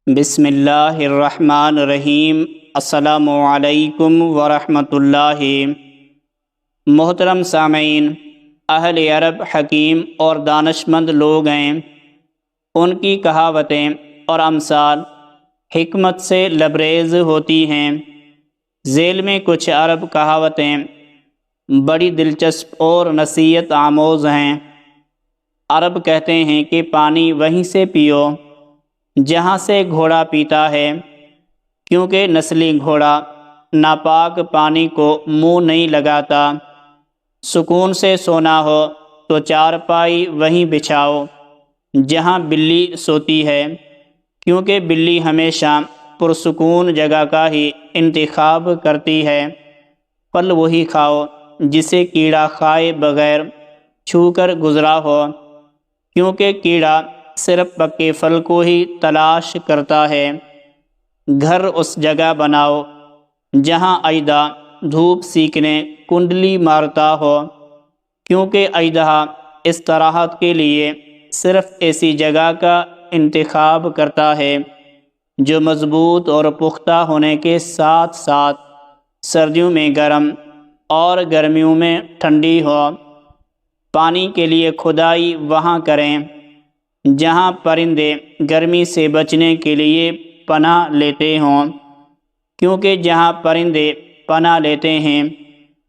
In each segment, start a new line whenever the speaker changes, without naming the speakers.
بسم اللہ الرحمن الرحیم۔ السلام علیکم ورحمۃ اللہ۔ محترم سامعین، اہل عرب حکیم اور دانشمند لوگ ہیں۔ ان کی کہاوتیں اور امثال حکمت سے لبریز ہوتی ہیں۔ ذیل میں کچھ عرب کہاوتیں بڑی دلچسپ اور نصیحت آموز ہیں۔ عرب کہتے ہیں کہ پانی وہیں سے پیو جہاں سے گھوڑا پیتا ہے، کیونکہ نسلی گھوڑا ناپاک پانی کو منہ نہیں لگاتا۔ سکون سے سونا ہو تو چارپائی وہیں بچھاؤ جہاں بلی سوتی ہے، کیونکہ بلی ہمیشہ پرسکون جگہ کا ہی انتخاب کرتی ہے۔ پھل وہی کھاؤ جسے کیڑا کھائے بغیر چھو کر گزرا ہو، کیونکہ کیڑا صرف پکے پھل کو ہی تلاش کرتا ہے۔ گھر اس جگہ بناؤ جہاں اژدہا دھوپ سیکنے کنڈلی مارتا ہو، کیونکہ اژدہا استراحت کے لیے صرف ایسی جگہ کا انتخاب کرتا ہے جو مضبوط اور پختہ ہونے کے ساتھ ساتھ سردیوں میں گرم اور گرمیوں میں ٹھنڈی ہو۔ پانی کے لیے کھدائی وہاں کریں جہاں پرندے گرمی سے بچنے کے لیے پناہ لیتے ہوں، کیونکہ جہاں پرندے پناہ لیتے ہیں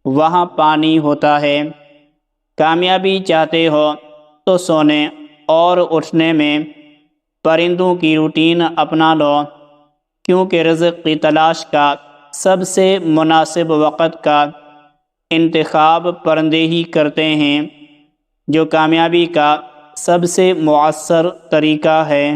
وہاں پانی ہوتا ہے۔ کامیابی چاہتے ہو تو سونے اور اٹھنے میں پرندوں کی روٹین اپنا لو، کیونکہ رزق کی تلاش کا سب سے مناسب وقت کا انتخاب پرندے ہی کرتے ہیں، جو کامیابی کا سب سے مؤثر طریقہ ہے۔